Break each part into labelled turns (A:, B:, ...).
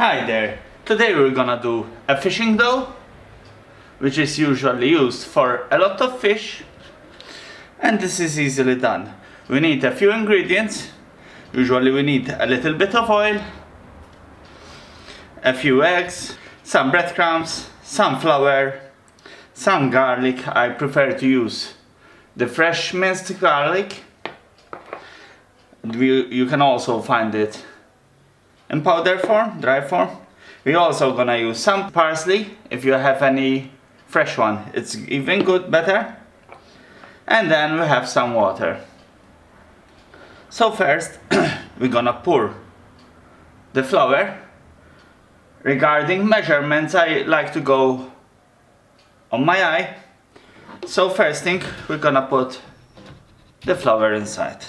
A: Hi there! Today we're gonna do a fishing dough, which is usually used for a lot of fish, and this is easily done. We need a few ingredients. Usually we need a little bit of oil, a few eggs, some breadcrumbs, some flour, some garlic. I prefer to use the fresh minced garlic. You can also find it in powder form, dry form. We're also gonna use some parsley. If you have any fresh one, it's even good, better. And then we have some water. So first, we're gonna pour the flour. Regarding measurements, I like to go on my eye. So first thing, we're gonna put the flour inside.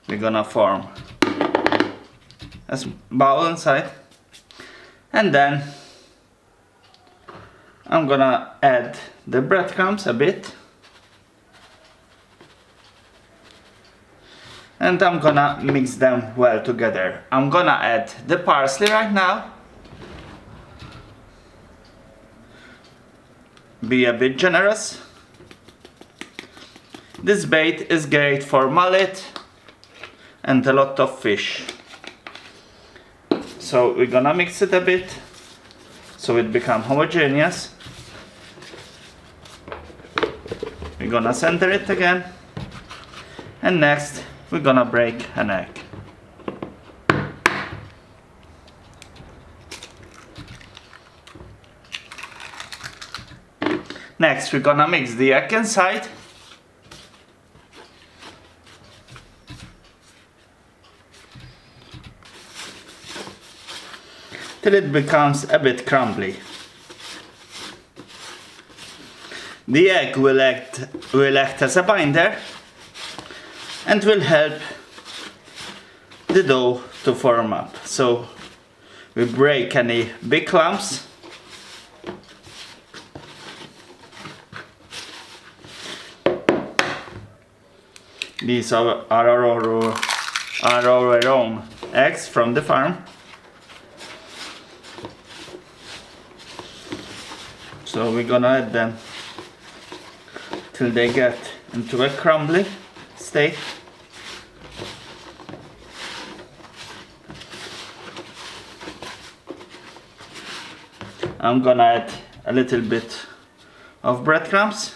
A: We're gonna form a bowl inside, and then I'm gonna add the breadcrumbs a bit, and I'm gonna mix them well together. I'm gonna add the parsley right now. Be a bit generous. This bait is great for mullet and a lot of fish. So we're gonna mix it a bit so it becomes homogeneous. We're gonna center it again, and next we're gonna break an egg. Next we're gonna mix the egg inside. Till it becomes a bit crumbly. The egg will act as a binder and will help the dough to form up. So we break any big lumps. These are our own eggs from the farm. So we're gonna add them till they get into a crumbly state. I'm gonna add a little bit of breadcrumbs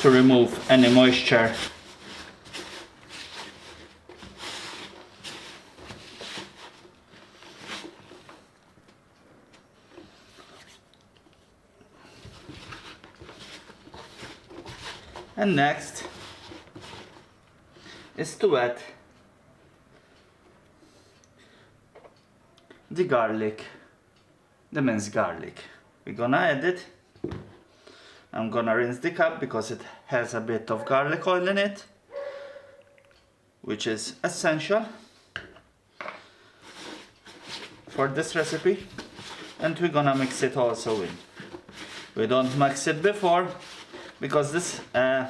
A: to remove any moisture. And next is to add the garlic, the minced garlic. We're gonna add it. I'm gonna rinse the cup because it has a bit of garlic oil in it, which is essential for this recipe. And we're gonna mix it also in. We don't mix it before because the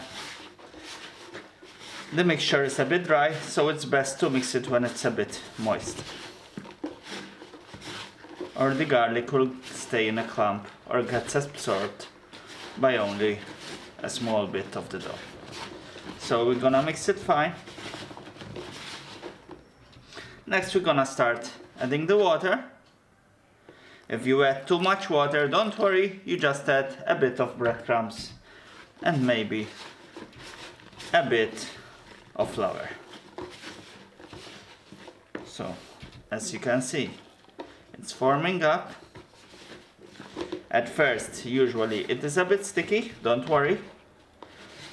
A: mixture is a bit dry, so it's best to mix it when it's a bit moist, or the garlic will stay in a clump or gets absorbed by only a small bit of the dough. So we're gonna mix it fine. Next we're gonna start adding the water. If you add too much water, don't worry, you just add a bit of breadcrumbs and maybe a bit of flour. So as you can see, it's forming up. At first, usually it is a bit sticky, don't worry.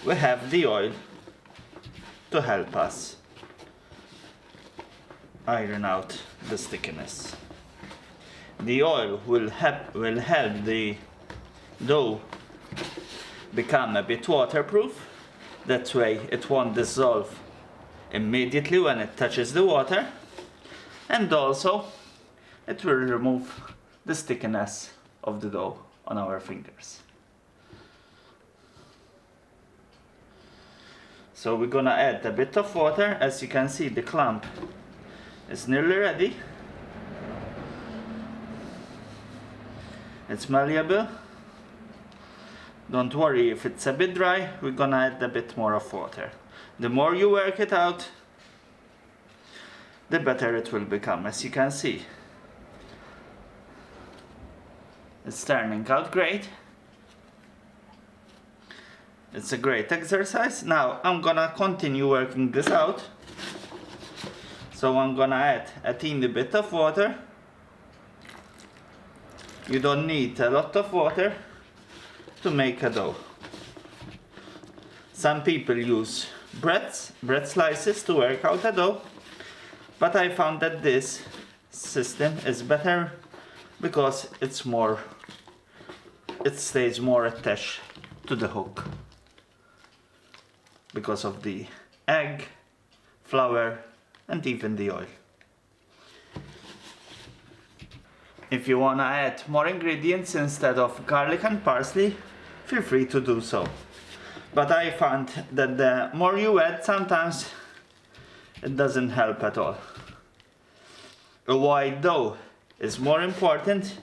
A: We have the oil to help us iron out the stickiness. The oil will help the dough become a bit waterproof. That way it won't dissolve immediately when it touches the water, and also it will remove the stickiness of the dough on our fingers. So we're gonna add a bit of water. As you can see, the clamp is nearly ready. It's malleable. Don't worry if it's a bit dry, we're gonna add a bit more of water. The more you work it out, the better it will become. As you can see, it's turning out great. It's a great exercise. Now I'm gonna continue working this out. So I'm gonna add a teeny bit of water. You don't need a lot of water to make a dough. Some people use bread slices to work out a dough, but I found that this system is better because it stays more attached to the hook because of the egg, flour, and even the oil. If you wanna add more ingredients instead of garlic and parsley, feel free to do so. But I found that the more you add, sometimes it doesn't help at all. A white dough is more important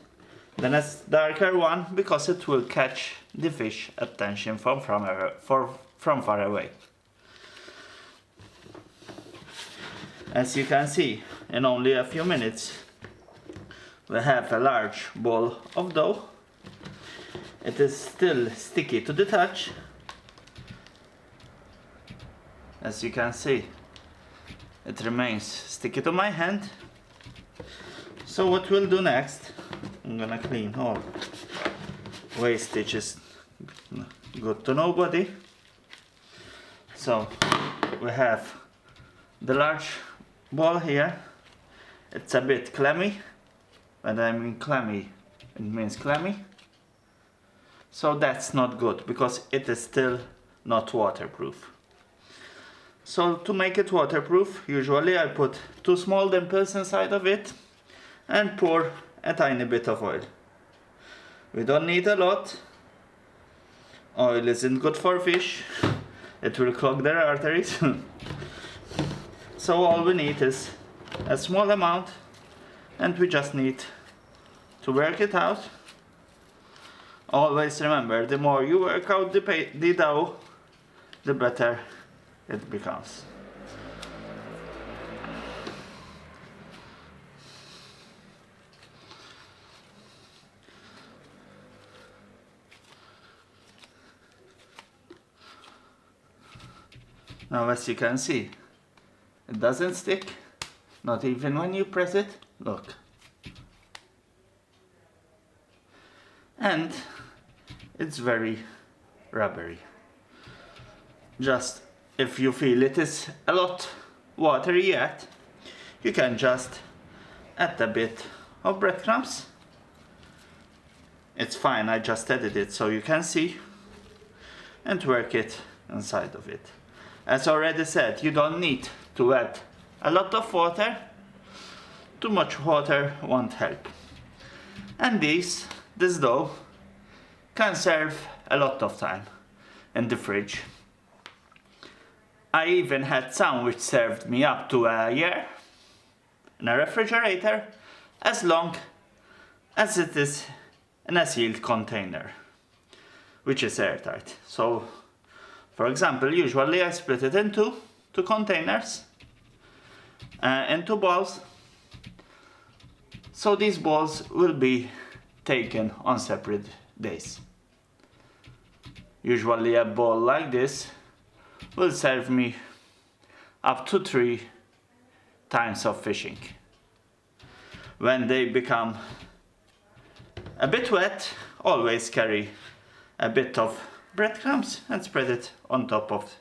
A: than a darker one because it will catch the fish attention from far away. As you can see, in only a few minutes we have a large ball of dough. It is still sticky to the touch. As you can see, it remains sticky to my hand. So what we'll do next, I'm gonna clean all wastage is good to nobody. So we have the large ball here. It's a bit clammy. When I mean clammy, it means clammy. So that's not good because it is still not waterproof. So to make it waterproof, usually I put 2 small dimples inside of it and pour a tiny bit of oil. We don't need a lot. Oil isn't good for fish. It will clog their arteries. So all we need is a small amount, and we just need to work it out. Always remember, the more you work out the dough, the better it becomes. Now as you can see, it doesn't stick, not even when you press it. Look. And it's very rubbery. Just if you feel it is a lot watery yet, you can just add a bit of breadcrumbs. It's fine, I just added it so you can see, and work it inside of it. As already said, you don't need to add a lot of water. Too much water won't help. And this dough can serve a lot of time in the fridge. I even had some which served me up to a year in a refrigerator, as long as it is in a sealed container, which is airtight. So, for example, usually I split it into 2 containers, into balls. So these balls will be taken on separate days. Usually a ball like this will serve me up to 3 times of fishing. When they become a bit wet, always carry a bit of breadcrumbs and spread it on top of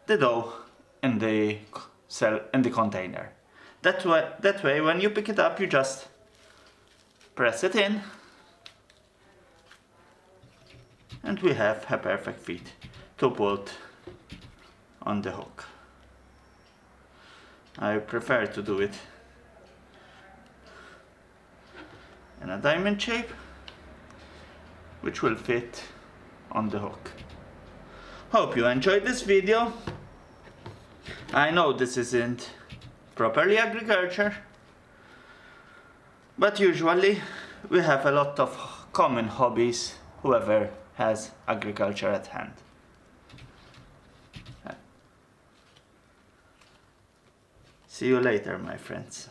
A: the dough in the container. That way when you pick it up, you just press it in, and we have a perfect fit to put on the hook. I prefer to do it in a diamond shape, which will fit on the hook. Hope you enjoyed this video. I know this isn't properly agriculture, but usually we have a lot of common hobbies, whoever has agriculture at hand. See you later, my friends.